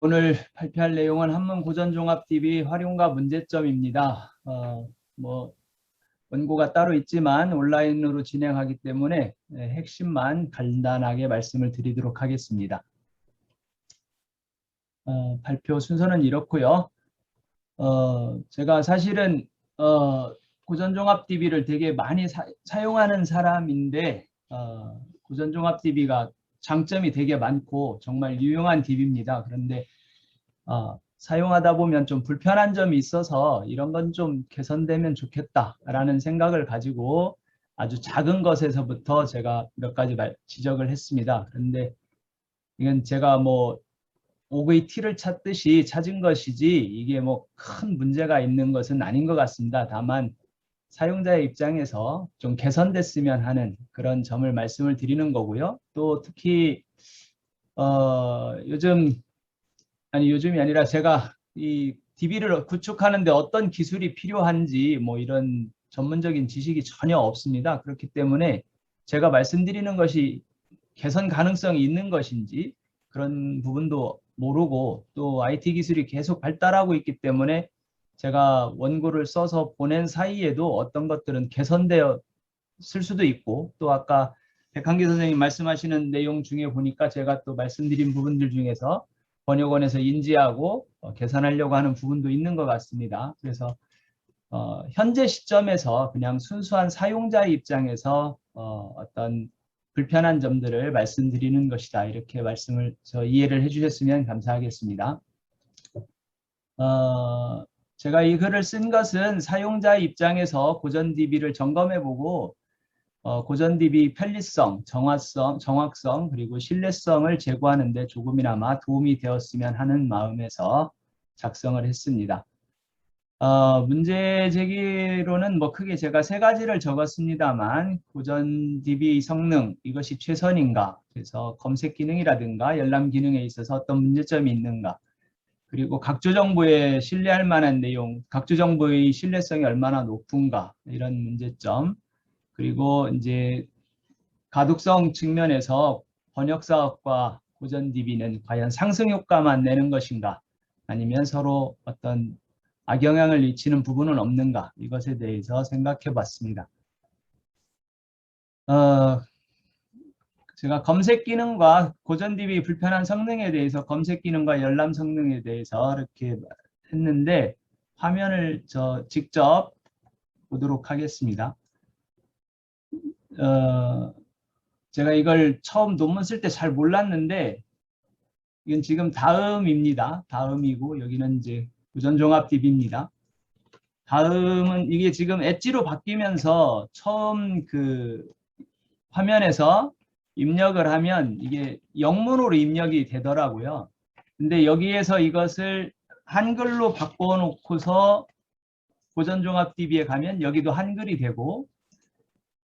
오늘 발표할 내용은 한문고전종합 DB 활용과 문제점입니다. 뭐 원고가 따로 있지만 온라인으로 진행하기 때문에 핵심만 간단하게 말씀을 드리도록 하겠습니다. 발표 순서는 이렇고요. 제가 사실은 고전종합DB를 되게 많이 사용하는 사람인데 고전종합DB가 장점이 되게 많고 정말 유용한 DB입니다. 그런데 사용하다 보면 좀 불편한 점이 있어서 이런 건 좀 개선되면 좋겠다라는 생각을 가지고 아주 작은 것에서부터 제가 몇 가지 지적을 했습니다. 그런데 이건 제가 뭐 옥의 티를 찾듯이 찾은 것이지 이게 뭐 큰 문제가 있는 것은 아닌 것 같습니다. 다만 사용자의 입장에서 좀 개선됐으면 하는 그런 점을 말씀을 드리는 거고요. 또 특히 요즘이 아니라 제가 이 DB를 구축하는데 어떤 기술이 필요한지 뭐 이런 전문적인 지식이 전혀 없습니다. 그렇기 때문에 제가 말씀드리는 것이 개선 가능성이 있는 것인지 그런 부분도 모르고 또 IT 기술이 계속 발달하고 있기 때문에 제가 원고를 써서 보낸 사이에도 어떤 것들은 개선되어 쓸 수도 있고 또 아까 백한기 선생님 말씀하시는 내용 중에 보니까 제가 또 말씀드린 부분들 중에서 번역원에서 인지하고 개선하려고 하는 부분도 있는 것 같습니다. 그래서 현재 시점에서 그냥 순수한 사용자의 입장에서 어떤 불편한 점들을 말씀드리는 것이다. 이렇게 말씀을 이해를 해주셨으면 감사하겠습니다. 제가 이 글을 쓴 것은 사용자의 입장에서 고전DB를 점검해보고 고전DB 편리성, 정확성, 그리고 신뢰성을 제고하는 데 조금이나마 도움이 되었으면 하는 마음에서 작성을 했습니다. 문제 제기로는 뭐 크게 제가 세 가지를 적었습니다만 고전DB 성능 이것이 최선인가, 그래서 검색 기능이라든가 열람 기능에 있어서 어떤 문제점이 있는가, 그리고 각조 정보에 신뢰할 만한 내용, 각조 정보의 신뢰성이 얼마나 높은가 이런 문제점, 그리고 이제 가독성 측면에서 번역사업과 고전DB는 과연 상승 효과만 내는 것인가 아니면 서로 어떤 악영향을 미치는 부분은 없는가 이것에 대해서 생각해 봤습니다. 제가 검색 기능과 고전DB 불편한 성능에 대해서 검색 기능과 열람 성능에 대해서 이렇게 했는데 화면을 직접 보도록 하겠습니다. 제가 이걸 처음 논문 쓸 때 잘 몰랐는데 이건 지금 다음입니다. 다음이고 여기는 이제 고전종합DB입니다. 다음은 이게 지금 엣지로 바뀌면서 처음 그 화면에서 입력을 하면 이게 영문으로 입력이 되더라고요. 근데 여기에서 이것을 한글로 바꿔놓고서 고전종합DB에 가면 여기도 한글이 되고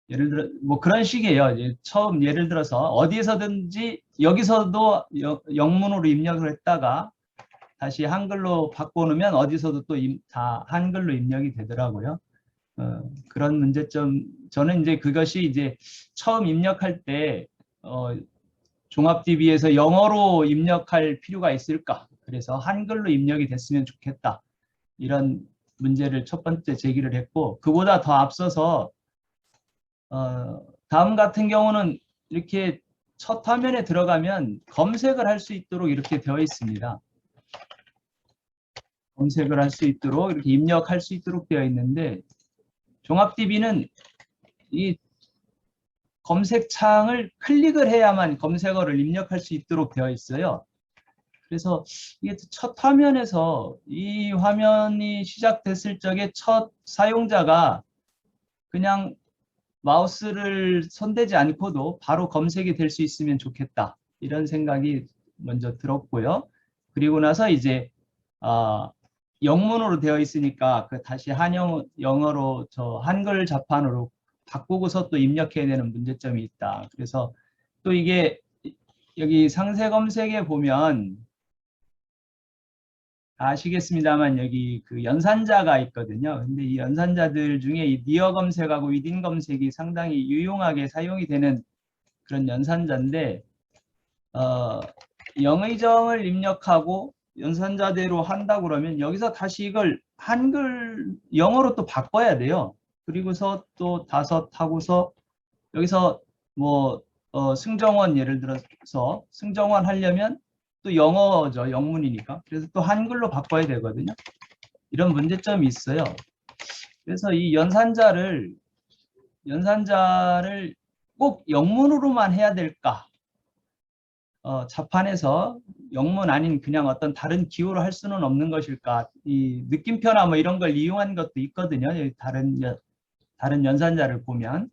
예를 들어 뭐 그런 식이에요. 처음 예를 들어서 어디에서든지 여기서도 영문으로 입력을 했다가 다시 한글로 바꿔놓으면 어디서도 또 다 한글로 입력이 되더라고요. 그런 문제점, 저는 이제 그것이 이제 처음 입력할 때 종합DB에서 영어로 입력할 필요가 있을까? 그래서 한글로 입력이 됐으면 좋겠다. 이런 문제를 첫 번째 제기를 했고, 그보다 더 앞서서 다음 같은 경우는 이렇게 첫 화면에 들어가면 검색을 할 수 있도록 이렇게 되어 있습니다. 검색을 할 수 있도록 이렇게 입력할 수 있도록 되어 있는데 종합DB는 이 검색창을 클릭을 해야만 검색어를 입력할 수 있도록 되어 있어요. 그래서 이게 첫 화면에서 이 화면이 시작됐을 적에 첫 사용자가 그냥 마우스를 손대지 않고도 바로 검색이 될 수 있으면 좋겠다. 이런 생각이 먼저 들었고요. 그리고 나서 이제 영문으로 되어 있으니까 다시 영어로 한글 자판으로 바꾸고서 또 입력해야 되는 문제점이 있다. 그래서 또 이게 여기 상세 검색에 보면 아시겠습니다만 여기 그 연산자가 있거든요. 근데 이 연산자들 중에 이 니어 검색하고 위딘 검색이 상당히 유용하게 사용이 되는 그런 연산자인데 영의정을 입력하고 연산자대로 한다 그러면 여기서 다시 이걸 한글 영어로 또 바꿔야 돼요. 그리고서 또 다섯 하고서 여기서 뭐 승정원 예를 들어서 승정원 하려면 또 영어죠. 영문이니까. 그래서 또 한글로 바꿔야 되거든요. 이런 문제점이 있어요. 그래서 이 연산자를 꼭 영문으로만 해야 될까? 자판에서 영문 아닌 그냥 어떤 다른 기호로 할 수는 없는 것일까? 이 느낌표나 뭐 이런 걸 이용한 것도 있거든요. 다른 연산자를 보면.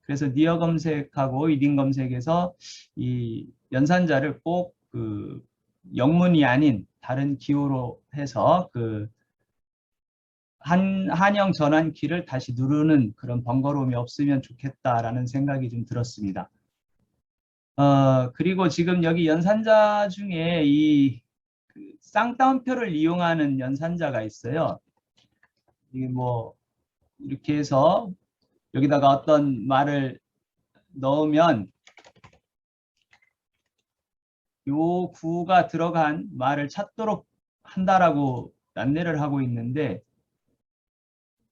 그래서 니어 검색하고 이딩 검색에서 이 연산자를 꼭 그 영문이 아닌 다른 기호로 해서 그 한영 전환키를 다시 누르는 그런 번거로움이 없으면 좋겠다라는 생각이 좀 들었습니다. 그리고 지금 여기 연산자 중에 이 쌍따옴표를 이용하는 연산자가 있어요. 이게 뭐 이렇게 해서 여기다가 어떤 말을 넣으면 요 구가 들어간 말을 찾도록 한다라고 안내를 하고 있는데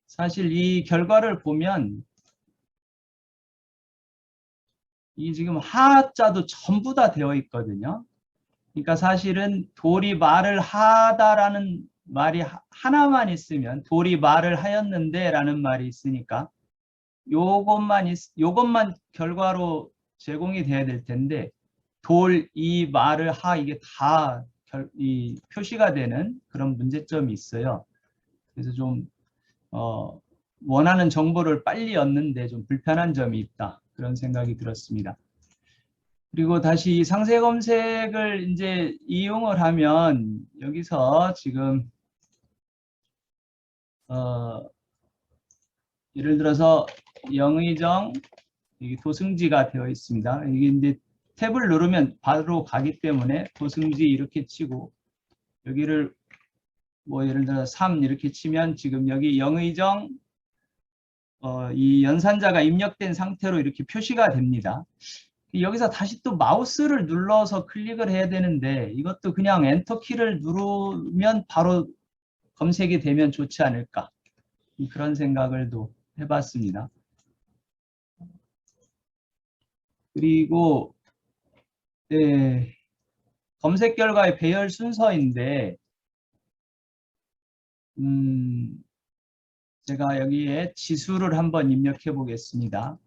사실 이 결과를 보면 이 지금 하자도 전부 다 되어 있거든요. 그러니까 사실은 돌이 말을 하다라는 말이 하나만 있으면 돌이 말을 하였는데 라는 말이 있으니까 요것만 결과로 제공이 돼야 될 텐데 돌, 이 말을 이게 다 표시가 되는 그런 문제점이 있어요. 그래서 좀 원하는 정보를 빨리 얻는데 좀 불편한 점이 있다. 그런 생각이 들었습니다. 그리고 다시 상세 검색을 이제 이용을 하면 여기서 지금 예를 들어서 영의정 도승지가 되어 있습니다. 이게 이제 탭을 누르면 바로 가기 때문에 도승지 이렇게 치고 여기를 뭐 예를 들어 3 이렇게 치면 지금 여기 영의정 이 연산자가 입력된 상태로 이렇게 표시가 됩니다. 여기서 다시 또 마우스를 눌러서 클릭을 해야 되는데 이것도 그냥 엔터키를 누르면 바로 검색이 되면 좋지 않을까 그런 생각을 또 해봤습니다. 그리고 네, 검색 결과의 배열 순서인데 제가 여기에 지수를 한번 입력해 보겠습니다.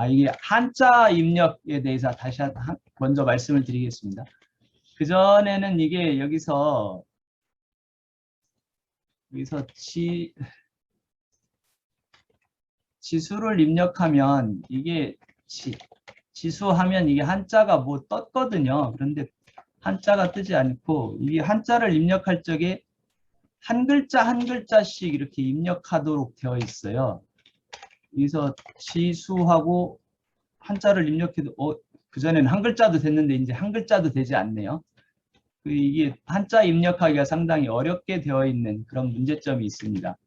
이게 한자 입력에 대해서 다시 먼저 말씀을 드리겠습니다. 그전에는 이게 여기서 지수를 입력하면 이게 지수하면 이게 한자가 뭐 떴거든요. 그런데 한자가 뜨지 않고 이게 한자를 입력할 적에 한 글자 한 글자씩 이렇게 입력하도록 되어 있어요. 여기서 지수하고 한자를 입력해도 그전에는 한 글자도 됐는데 이제 한 글자도 되지 않네요. 이게 한자 입력하기가 상당히 어렵게 되어 있는 그런 문제점이 있습니다.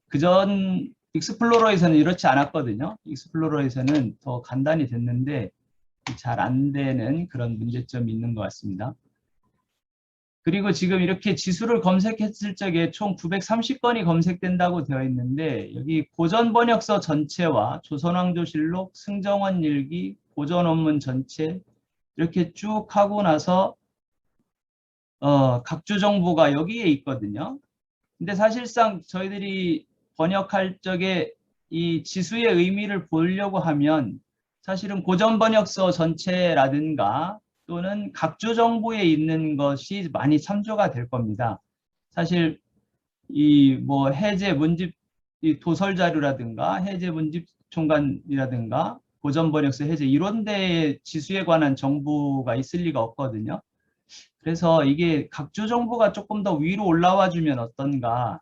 그전 익스플로러에서는 이렇지 않았거든요. 익스플로러에서는 더 간단히 됐는데 잘 안 되는 그런 문제점이 있는 것 같습니다. 그리고 지금 이렇게 지수를 검색했을 적에 총 930건이 검색된다고 되어 있는데 여기 고전번역서 전체와 조선왕조실록, 승정원 일기, 고전원문 전체 이렇게 쭉 하고 나서 각주 정보가 여기에 있거든요. 근데 사실상 저희들이 번역할 적에 이 지수의 의미를 보려고 하면 사실은 고전번역서 전체라든가 또는 각주 정보에 있는 것이 많이 참조가 될 겁니다. 사실 이 뭐 해제 문집 도설 자료라든가 해제 문집 총괄이라든가 고전번역서 해제 이런 데에 지수에 관한 정보가 있을 리가 없거든요. 그래서 이게 각주 정보가 조금 더 위로 올라와 주면 어떤가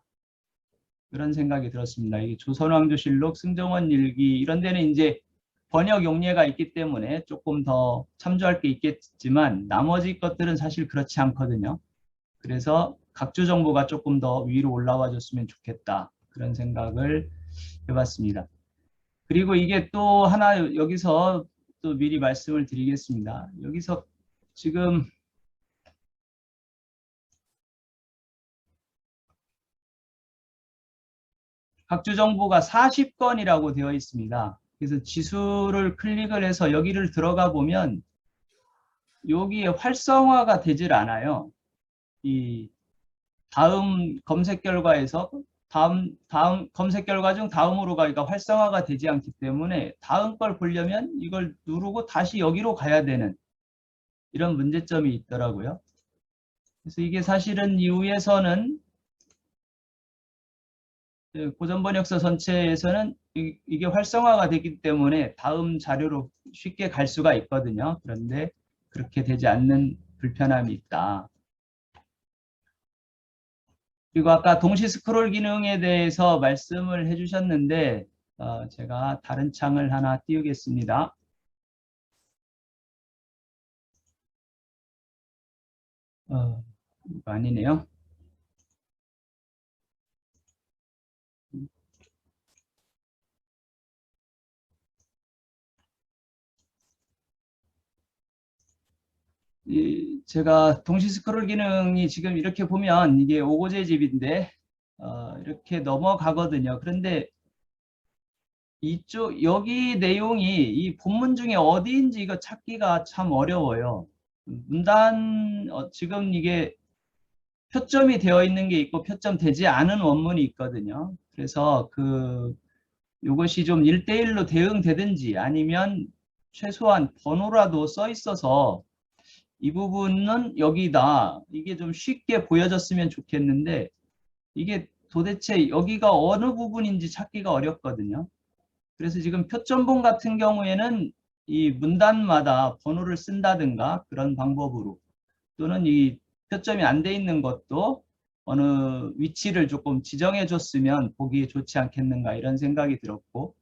그런 생각이 들었습니다. 이 조선왕조실록, 승정원 일기 이런 데는 이제 번역 용례가 있기 때문에 조금 더 참조할 게 있겠지만 나머지 것들은 사실 그렇지 않거든요. 그래서 각주 정보가 조금 더 위로 올라와 줬으면 좋겠다. 그런 생각을 해봤습니다. 그리고 이게 또 하나 여기서 것도 미리 말씀을 드리겠습니다. 여기서 지금 각주 정보가 40건이라고 되어 있습니다. 그래서 지수를 클릭을 해서 여기를 들어가 보면 여기에 활성화가 되질 않아요. 이 다음 검색 결과에서 다음 검색 결과 중 다음으로 가기가 활성화가 되지 않기 때문에 다음 걸 보려면 이걸 누르고 다시 여기로 가야 되는 이런 문제점이 있더라고요. 그래서 이게 사실은 이후에서는 고전번역서 전체에서는 이게 활성화가 되기 때문에 다음 자료로 쉽게 갈 수가 있거든요. 그런데 그렇게 되지 않는 불편함이 있다. 그리고 아까 동시 스크롤 기능에 대해서 말씀을 해주셨는데 제가 다른 창을 하나 띄우겠습니다. 이거 아니네요. 제가 동시 스크롤 기능이 지금 이렇게 보면 이게 오고제 집인데 이렇게 넘어가거든요. 그런데 이쪽 여기 내용이 이 본문 중에 어디인지 이거 찾기가 참 어려워요. 문단 지금 이게 표점이 되어 있는 게 있고 표점 되지 않은 원문이 있거든요. 그래서 이것이 좀 1대1로 대응되든지 아니면 최소한 번호라도 써 있어서 이 부분은 여기다 이게 좀 쉽게 보여졌으면 좋겠는데 이게 도대체 여기가 어느 부분인지 찾기가 어렵거든요. 그래서 지금 표점본 같은 경우에는 이 문단마다 번호를 쓴다든가 그런 방법으로 또는 이 표점이 안 돼 있는 것도 어느 위치를 조금 지정해 줬으면 보기 좋지 않겠는가 이런 생각이 들었고,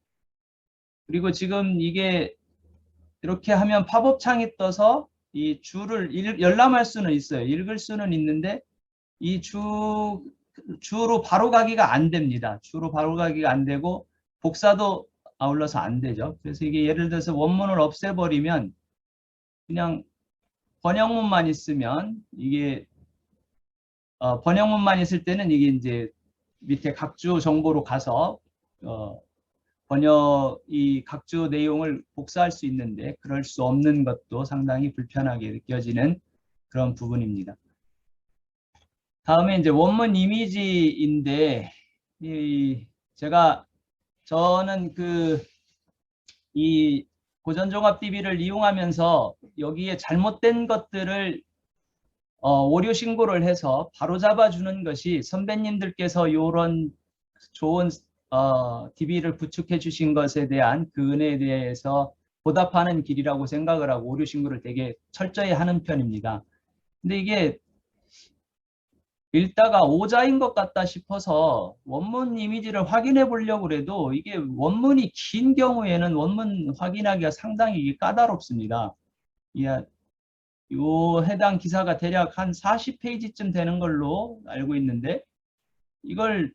그리고 지금 이게 이렇게 하면 팝업 창이 떠서 이 줄을 열람할 수는 있어요. 읽을 수는 있는데 이 주로 바로 가기가 안 됩니다. 주로 바로 가기가 안 되고 복사도 아울러서 안 되죠. 그래서 이게 예를 들어서 원문을 없애버리면 그냥 번역문만 있으면 이게 번역문만 있을 때는 이게 이제 밑에 각주 정보로 가서 이 각주 내용을 복사할 수 있는데 그럴 수 없는 것도 상당히 불편하게 느껴지는 그런 부분입니다. 다음에 이제 원문 이미지인데 저는 이 고전종합 DB를 이용하면서 여기에 잘못된 것들을 오류 신고를 해서 바로 잡아주는 것이 선배님들께서 이런 좋은 DB를 구축해 주신 것에 대한 그 은혜에 대해서 보답하는 길이라고 생각을 하고 오류 신고를 되게 철저히 하는 편입니다. 근데 이게 읽다가 오자인 것 같다 싶어서 원문 이미지를 확인해 보려고 해도 이게 원문이 긴 경우에는 원문 확인하기가 상당히 까다롭습니다. 요 해당 기사가 대략 한 40페이지쯤 되는 걸로 알고 있는데 이걸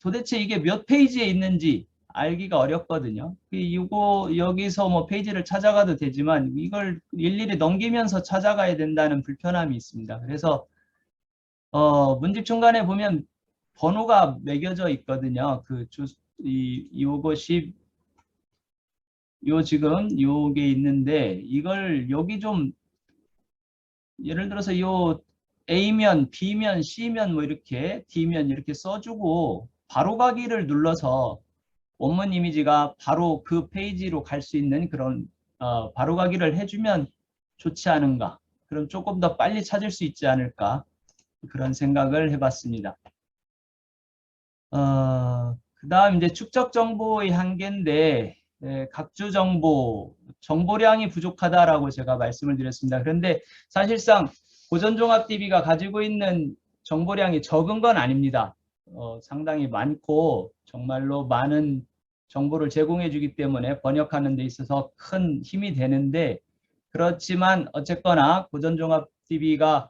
도대체 이게 몇 페이지에 있는지 알기가 어렵거든요. 이거 여기서 뭐 페이지를 찾아가도 되지만 이걸 일일이 넘기면서 찾아가야 된다는 불편함이 있습니다. 그래서 문집 중간에 보면 번호가 매겨져 있거든요. 요것이 지금 요게 있는데 이걸 여기 좀 예를 들어서 요 A면, B면, C면 뭐 이렇게 D면 이렇게 써주고 바로 가기를 눌러서 원문 이미지가 바로 그 페이지로 갈 수 있는 그런 바로 가기를 해주면 좋지 않은가. 그럼 조금 더 빨리 찾을 수 있지 않을까. 그런 생각을 해봤습니다. 그 다음 이제 축적 정보의 한계인데 각주 정보량이 부족하다라고 제가 말씀을 드렸습니다. 그런데 사실상 고전종합DB가 가지고 있는 정보량이 적은 건 아닙니다. 상당히 많고 정말로 많은 정보를 제공해 주기 때문에 번역하는 데 있어서 큰 힘이 되는데 그렇지만 어쨌거나 고전종합DB가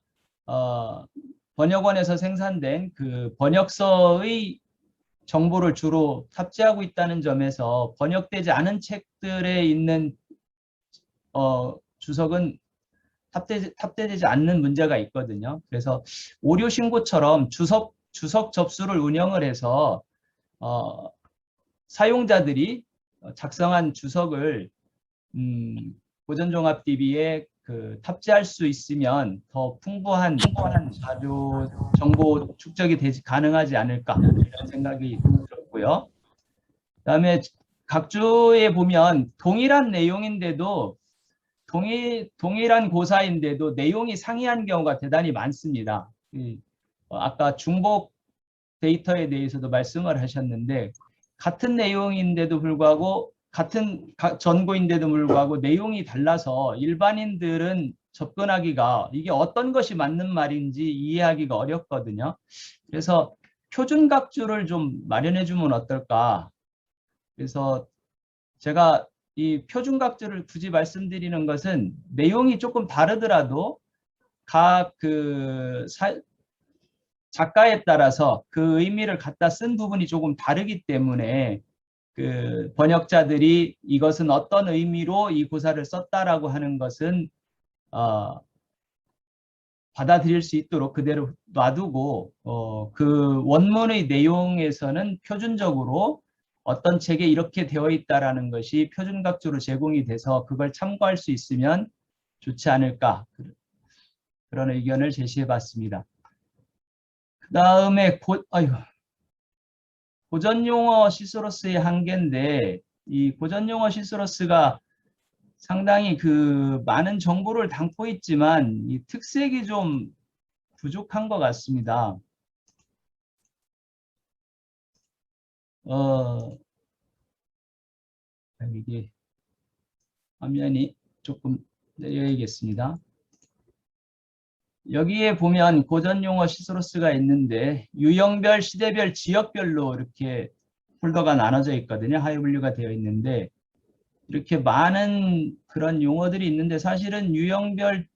번역원에서 생산된 그 번역서의 정보를 주로 탑재하고 있다는 점에서 번역되지 않은 책들에 있는 주석은 탑재되지 않는 문제가 있거든요. 그래서 오류 신고처럼 주석 접수를 운영을 해서 사용자들이 작성한 주석을 고전종합 DB에 탑재할 수 있으면 더 풍부한 자료 정보 축적이 가능하지 않을까 이런 생각이 들었고요. 그다음에 각주에 보면 동일한 내용인데도 동일한 고사인데도 내용이 상이한 경우가 대단히 많습니다. 아까 중복 데이터에 대해서도 말씀을 하셨는데 같은 내용인데도 불구하고 같은 전고인데도 불구하고 내용이 달라서 일반인들은 접근하기가 이게 어떤 것이 맞는 말인지 이해하기가 어렵거든요. 그래서 표준 각주를 좀 마련해 주면 어떨까. 그래서 제가 이 표준 각주를 굳이 말씀드리는 것은 내용이 조금 다르더라도 각 작가에 따라서 그 의미를 갖다 쓴 부분이 조금 다르기 때문에 번역자들이 이것은 어떤 의미로 이 고사를 썼다라고 하는 것은 받아들일 수 있도록 그대로 놔두고 그 원문의 내용에서는 표준적으로 어떤 책에 이렇게 되어 있다라는 것이 표준각주로 제공이 돼서 그걸 참고할 수 있으면 좋지 않을까 그런 의견을 제시해 봤습니다. 그 다음에 고전용어 시소러스의 한계인데 이 고전용어 시소러스가 상당히 많은 정보를 담고 있지만 이 특색이 좀 부족한 것 같습니다. 이게 화면이 조금 내려야겠습니다. 여기에 보면 고전용어 시소러스가 있는데 유형별, 시대별, 지역별로 이렇게 폴더가 나눠져 있거든요. 하위 분류가 되어 있는데 이렇게 많은 그런 용어들이 있는데 사실은 유형별,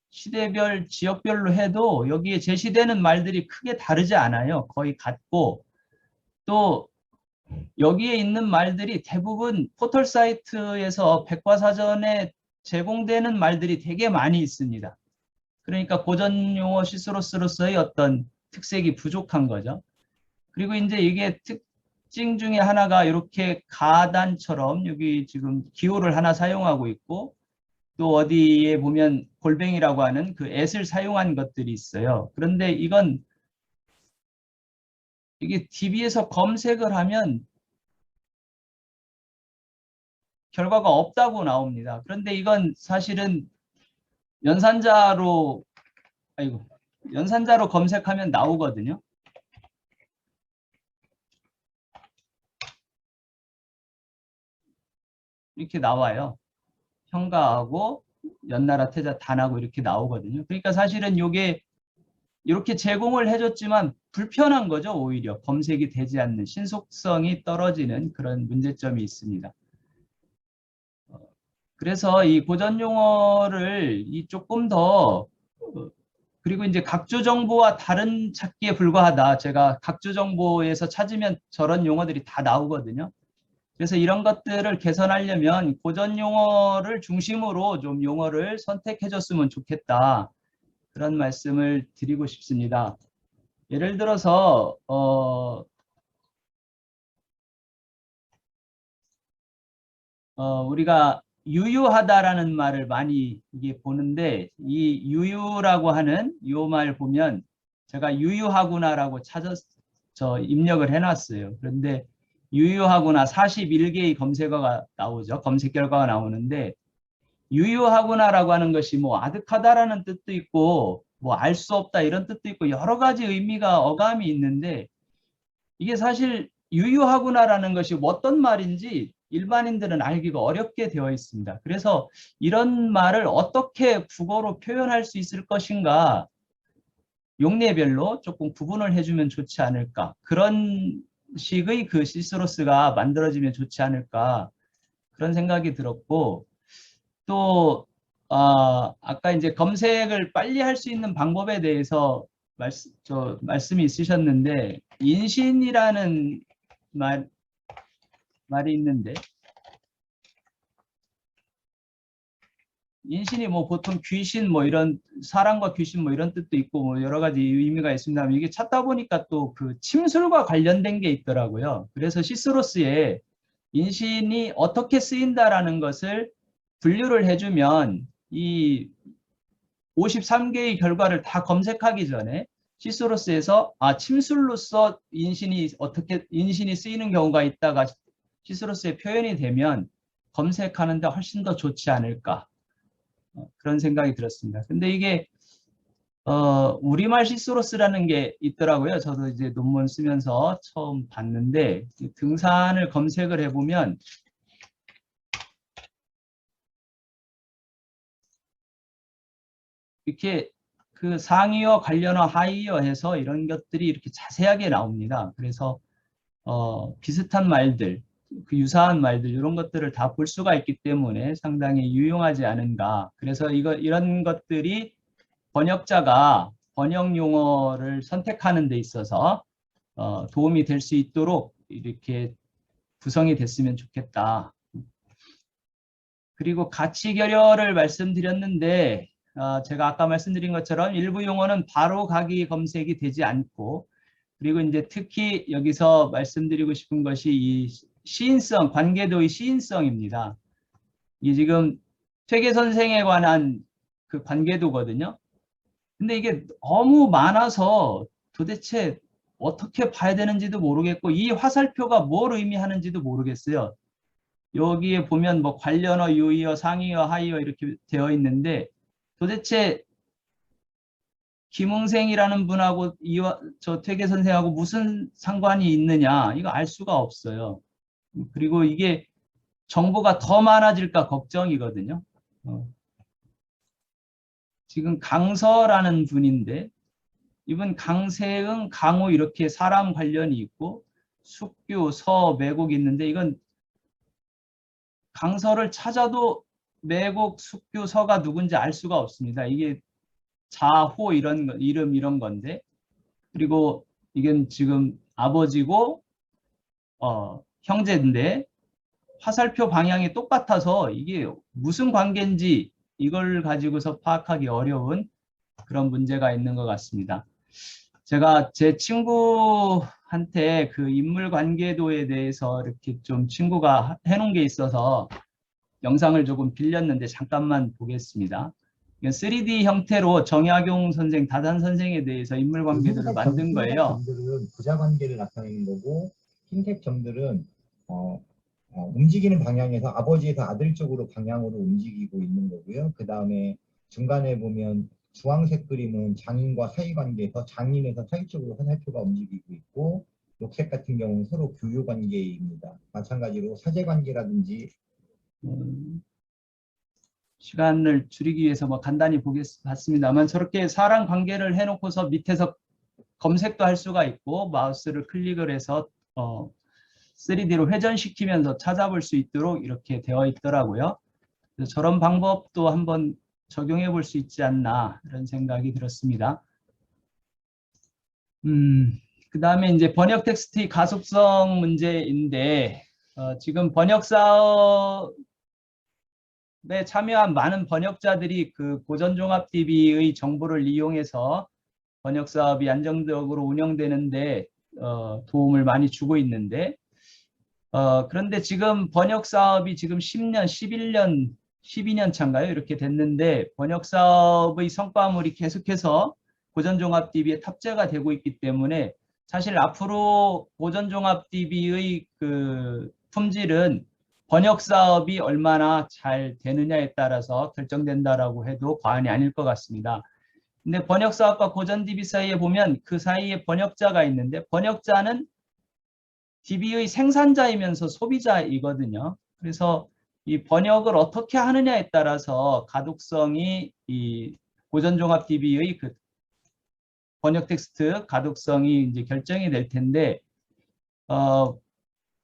시대별, 지역별로 해도 여기에 제시되는 말들이 크게 다르지 않아요. 거의 같고 또 여기에 있는 말들이 대부분 포털 사이트에서 백과사전에 제공되는 말들이 되게 많이 있습니다. 그러니까 고전용어 시소러스로서의 어떤 특색이 부족한 거죠. 그리고 이제 이게 특징 중에 하나가 이렇게 가단처럼 여기 지금 기호를 하나 사용하고 있고 또 어디에 보면 골뱅이라고 하는 그 앳을 사용한 것들이 있어요. 그런데 이게 DB에서 검색을 하면 결과가 없다고 나옵니다. 그런데 이건 사실은 연산자로 검색하면 나오거든요. 이렇게 나와요. 형가하고 연나라 태자 단하고 이렇게 나오거든요. 그러니까 사실은 이게 이렇게 제공을 해줬지만 불편한 거죠. 오히려 검색이 되지 않는 신속성이 떨어지는 그런 문제점이 있습니다. 그래서 이 고전 용어를 조금 더 그리고 이제 각주 정보와 다른 찾기에 불과하다. 제가 각주 정보에서 찾으면 저런 용어들이 다 나오거든요. 그래서 이런 것들을 개선하려면 고전 용어를 중심으로 좀 용어를 선택해 줬으면 좋겠다. 그런 말씀을 드리고 싶습니다. 예를 들어서 우리가 유유하다라는 말을 많이 이게 보는데 이 유유라고 하는 이 말 보면 제가 유유하구나라고 입력을 해놨어요. 그런데 유유하구나 41개의 검색어가 나오죠. 검색 결과가 나오는데 유유하구나라고 하는 것이 뭐 아득하다라는 뜻도 있고 뭐 알 수 없다 이런 뜻도 있고 여러 가지 의미가 어감이 있는데 이게 사실 유유하구나라는 것이 어떤 말인지 일반인들은 알기가 어렵게 되어 있습니다. 그래서 이런 말을 어떻게 국어로 표현할 수 있을 것인가 용례별로 조금 구분을 해주면 좋지 않을까 그런 식의 시소러스가 만들어지면 좋지 않을까 그런 생각이 들었고 또 아까 이제 검색을 빨리 할 수 있는 방법에 대해서 말씀이 있으셨는데 인신이라는 말이 있는데 인신이 뭐 보통 귀신 뭐 이런 사람과 귀신 뭐 이런 뜻도 있고 뭐 여러 가지 의미가 있습니다만 이게 찾다 보니까 또 그 침술과 관련된 게 있더라고요. 그래서 시스로스에 인신이 어떻게 쓰인다라는 것을 분류를 해주면 이 53개의 결과를 다 검색하기 전에 시스로스에서 침술로서 인신이 쓰이는 경우가 있다가 시스로스에 표현이 되면 검색하는데 훨씬 더 좋지 않을까 그런 생각이 들었습니다. 근데 이게 우리말 시스로스라는 게 있더라고요. 저도 이제 논문 쓰면서 처음 봤는데 등산을 검색을 해보면 이렇게 그 상위어, 관련어, 하위어 해서 이런 것들이 이렇게 자세하게 나옵니다. 그래서 비슷한 말들, 그 유사한 말들 이런 것들을 다 볼 수가 있기 때문에 상당히 유용하지 않은가. 그래서 이런 것들이 번역자가 번역 용어를 선택하는 데 있어서 도움이 될 수 있도록 이렇게 구성이 됐으면 좋겠다. 그리고 가치 결여를 말씀드렸는데 제가 아까 말씀드린 것처럼 일부 용어는 바로 가기 검색이 되지 않고 그리고 이제 특히 여기서 말씀드리고 싶은 것이 이 시인성, 관계도의 시인성입니다. 이게 지금 퇴계 선생에 관한 그 관계도거든요. 근데 이게 너무 많아서 도대체 어떻게 봐야 되는지도 모르겠고 이 화살표가 뭘 의미하는지도 모르겠어요. 여기에 보면 뭐 관련어, 유의어, 상위어, 하위어 이렇게 되어 있는데 도대체 김응생이라는 분하고 저 퇴계 선생하고 무슨 상관이 있느냐 이거 알 수가 없어요. 그리고 이게 정보가 더 많아질까 걱정이거든요. 지금 강서라는 분인데 이분 강세응, 강우 이렇게 사람 관련이 있고 숙규, 서, 매곡 있는데 이건 강서를 찾아도 매곡, 숙규, 서가 누군지 알 수가 없습니다. 이게 자호 이름 이런 건데 그리고 이건 지금 아버지고 형제인데 화살표 방향이 똑같아서 이게 무슨 관계인지 이걸 가지고서 파악하기 어려운 그런 문제가 있는 것 같습니다. 제가 제 친구한테 그 인물 관계도에 대해서 이렇게 좀 친구가 해놓은 게 있어서 영상을 조금 빌렸는데 잠깐만 보겠습니다. 3D 형태로 정약용 선생, 다산 선생에 대해서 인물 관계도를 만든 거예요. 점들은 부자 관계를 나타내는 거고 흰색 점들은 움직이는 방향에서 아버지에서 아들 쪽으로 방향으로 움직이고 있는 거고요. 그 다음에 중간에 보면 주황색 그림은 장인과 사이관계에서 장인에서 사이 쪽으로 화살표가 움직이고 있고 녹색 같은 경우는 서로 교류 관계입니다. 마찬가지로 사제 관계라든지 시간을 줄이기 위해서 뭐 간단히 봤습니다만 저렇게 사람 관계를 해놓고서 밑에서 검색도 할 수가 있고 마우스를 클릭을 해서 3D로 회전시키면서 찾아볼 수 있도록 이렇게 되어 있더라고요. 그래서 저런 방법도 한번 적용해 볼 수 있지 않나 이런 생각이 들었습니다. 그 다음에 이제 번역 텍스트의 가속성 문제인데 지금 번역 사업에 참여한 많은 번역자들이 그 고전종합DB의 정보를 이용해서 번역 사업이 안정적으로 운영되는데 도움을 많이 주고 있는데 그런데 지금 번역 사업이 지금 10년, 11년, 12년 차인가요? 이렇게 됐는데 번역 사업의 성과물이 계속해서 고전종합DB에 탑재가 되고 있기 때문에 사실 앞으로 고전종합DB의 그 품질은 번역 사업이 얼마나 잘 되느냐에 따라서 결정된다라고 해도 과언이 아닐 것 같습니다. 근데 번역 사업과 고전 DB 사이에 보면 그 사이에 번역자가 있는데 번역자는 DB의 생산자이면서 소비자이거든요. 그래서 이 번역을 어떻게 하느냐에 따라서 가독성이 이 고전종합 DB의 그 번역 텍스트 가독성이 이제 결정이 될 텐데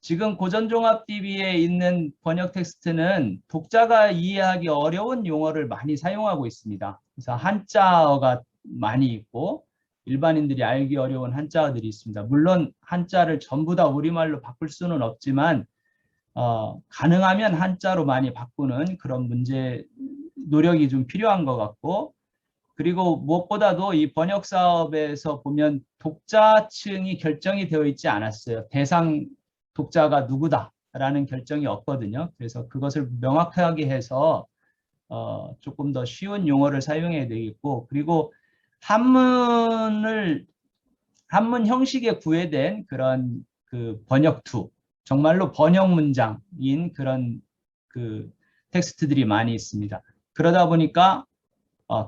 지금 고전종합 DB에 있는 번역 텍스트는 독자가 이해하기 어려운 용어를 많이 사용하고 있습니다. 그래서 한자어가 많이 있고 일반인들이 알기 어려운 한자어들이 있습니다. 물론 한자를 전부 다 우리말로 바꿀 수는 없지만 가능하면 한자로 많이 바꾸는 그런 문제 노력이 좀 필요한 것 같고, 그리고 무엇보다도 이 번역 사업에서 보면 독자층이 결정이 되어 있지 않았어요. 대상 독자가 누구다라는 결정이 없거든요. 그래서 그것을 명확하게 해서 조금 더 쉬운 용어를 사용해야 되겠고, 그리고 한문 형식에 구해된 그런 그 번역투, 정말로 번역 문장인 그런 그 텍스트들이 많이 있습니다. 그러다 보니까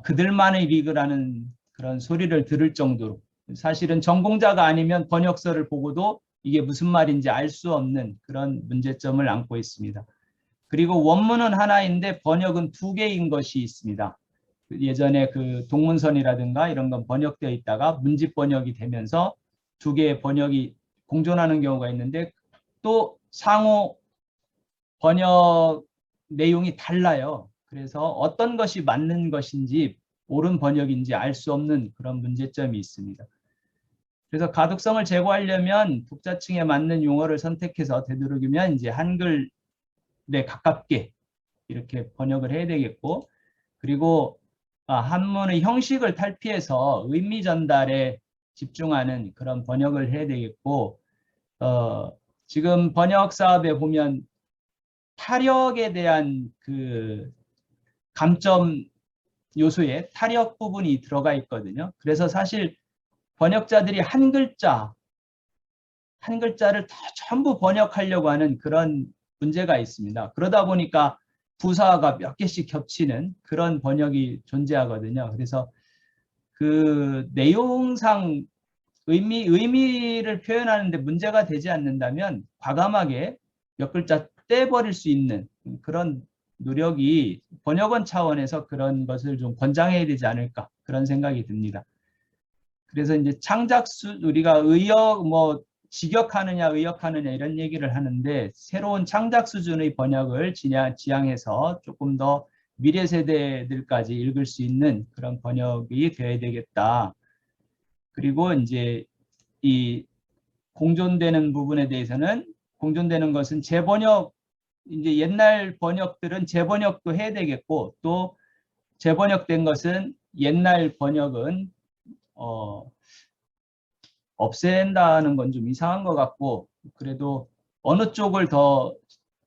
그들만의 리그라는 그런 소리를 들을 정도로, 사실은 전공자가 아니면 번역서를 보고도 이게 무슨 말인지 알 수 없는 그런 문제점을 안고 있습니다. 그리고 원문은 하나인데 번역은 두 개인 것이 있습니다. 예전에 그 동문선이라든가 이런 건 번역되어 있다가 문집 번역이 되면서 두 개의 번역이 공존하는 경우가 있는데, 또 상호 번역 내용이 달라요. 그래서 어떤 것이 맞는 것인지 옳은 번역인지 알 수 없는 그런 문제점이 있습니다. 그래서 가독성을 제고하려면 독자층에 맞는 용어를 선택해서 되도록이면 이제 한글에 가깝게 이렇게 번역을 해야 되겠고, 그리고 한문의 형식을 탈피해서 의미 전달에 집중하는 그런 번역을 해야 되겠고, 지금 번역 사업에 보면 타력에 대한 그 감점 요소에 타력 부분이 들어가 있거든요. 그래서 사실 번역자들이 한 글자를 다 전부 번역하려고 하는 그런 문제가 있습니다. 그러다 보니까 부사가 몇 개씩 겹치는 그런 번역이 존재하거든요. 그래서 그 내용상 의미를 표현하는데 문제가 되지 않는다면 과감하게 몇 글자 떼버릴 수 있는 그런 노력이 번역원 차원에서 그런 것을 좀 권장해야 되지 않을까, 그런 생각이 듭니다. 그래서 이제 창작수, 우리가 의역 직역하느냐 의역하느냐 이런 얘기를 하는데, 새로운 창작 수준의 번역을 지향해서 조금 더 미래 세대들까지 읽을 수 있는 그런 번역이 되어야 되겠다. 그리고 이제 이 공존되는 부분에 대해서는, 공존되는 것은 재번역, 이제 옛날 번역들은 재번역도 해야 되겠고, 또 재번역된 것은 옛날 번역은 없앤다는 건 좀 이상한 것 같고, 그래도 어느 쪽을 더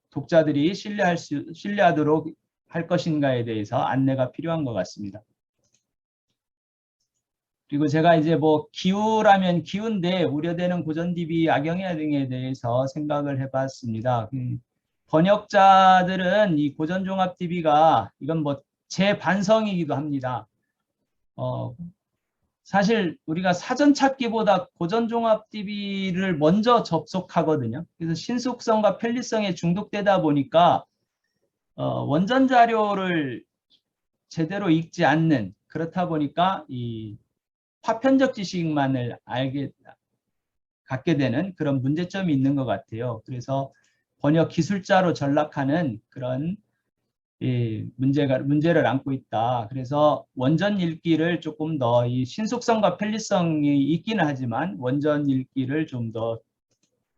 독자들이 신뢰하도록 할 것인가에 대해서 안내가 필요한 것 같습니다. 그리고 제가 이제 뭐 기후라면 기후인데 우려되는 고전 DB 악영향 등에 대해서 생각을 해봤습니다. 번역자들은 이 고전 종합 DB가 이건 뭐 제 반성이기도 합니다. 사실 우리가 사전 찾기보다 고전 종합 DB를 먼저 접속하거든요. 그래서 신속성과 편리성에 중독되다 보니까 원전 자료를 제대로 읽지 않는, 그렇다 보니까 이 파편적 지식만을 갖게 되는 그런 문제점이 있는 것 같아요. 그래서 번역 기술자로 전락하는 그런 문제를 안고 있다. 그래서 원전 읽기를 조금 더 이 신속성과 편리성이 있기는 하지만 원전 읽기를 좀 더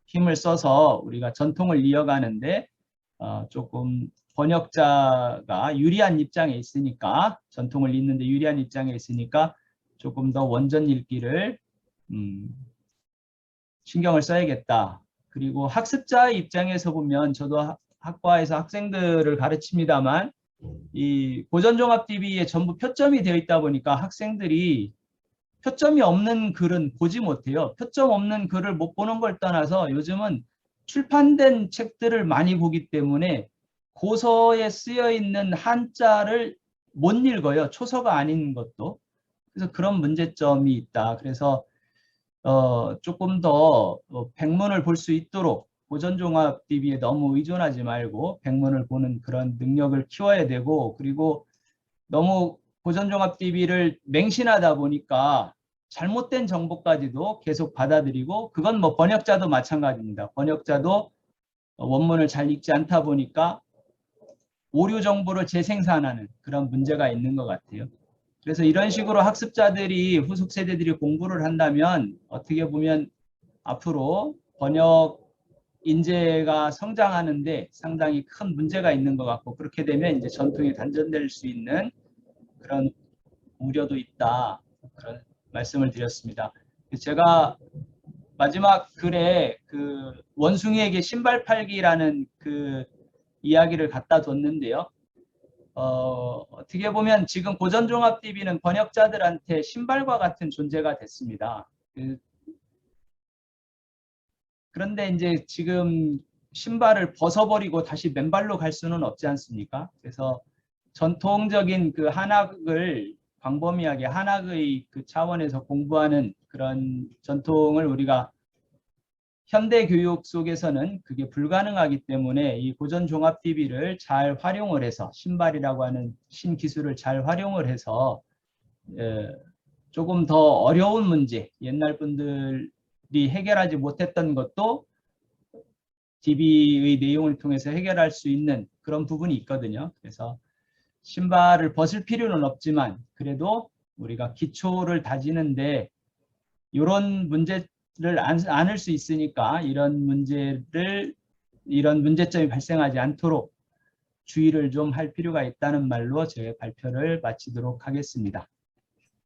힘을 써서 우리가 전통을 이어가는데 조금 번역자가 유리한 입장에 있으니까, 전통을 잇는데 유리한 입장에 있으니까 조금 더 원전 읽기를 신경을 써야겠다. 그리고 학습자의 입장에서 보면, 저도 학과에서 학생들을 가르칩니다만, 이 고전종합 DB에 전부 표점이 되어 있다 보니까 학생들이 표점이 없는 글은 보지 못해요. 표점 없는 글을 못 보는 걸 떠나서 요즘은 출판된 책들을 많이 보기 때문에 고서에 쓰여 있는 한자를 못 읽어요. 초서가 아닌 것도. 그래서 그런 문제점이 있다. 그래서 조금 더 백문을 볼 수 있도록 고전종합 DB에 너무 의존하지 말고 백문을 보는 그런 능력을 키워야 되고, 그리고 너무 고전종합 DB를 맹신하다 보니까 잘못된 정보까지도 계속 받아들이고, 그건 뭐 번역자도 마찬가지입니다. 번역자도 원문을 잘 읽지 않다 보니까 오류 정보를 재생산하는 그런 문제가 있는 것 같아요. 그래서 이런 식으로 학습자들이, 후속 세대들이 공부를 한다면 어떻게 보면 앞으로 번역 인재가 성장하는데 상당히 큰 문제가 있는 것 같고, 그렇게 되면 이제 전통이 단절될 수 있는 그런 우려도 있다. 그런 말씀을 드렸습니다. 제가 마지막 글에 그 원숭이에게 신발 팔기라는 그 이야기를 갖다 뒀는데요. 어떻게 보면 지금 고전종합-DB는 번역자들한테 신발과 같은 존재가 됐습니다. 그런데 이제 지금 신발을 벗어버리고 다시 맨발로 갈 수는 없지 않습니까? 그래서 전통적인 그 한학을 광범위하게 한학의 그 차원에서 공부하는 그런 전통을 우리가 현대 교육 속에서는 그게 불가능하기 때문에 이 고전 종합 DB를 잘 활용을 해서 신발이라고 하는 신기술을 잘 활용을 해서 조금 더 어려운 문제, 옛날 분들이 해결하지 못했던 것도 DB의 내용을 통해서 해결할 수 있는 그런 부분이 있거든요. 그래서 신발을 벗을 필요는 없지만 그래도 우리가 기초를 다지는데 이런 문제를 안을 수 있으니까 이런 문제점이 발생하지 않도록 주의를 좀 할 필요가 있다는 말로 제 발표를 마치도록 하겠습니다.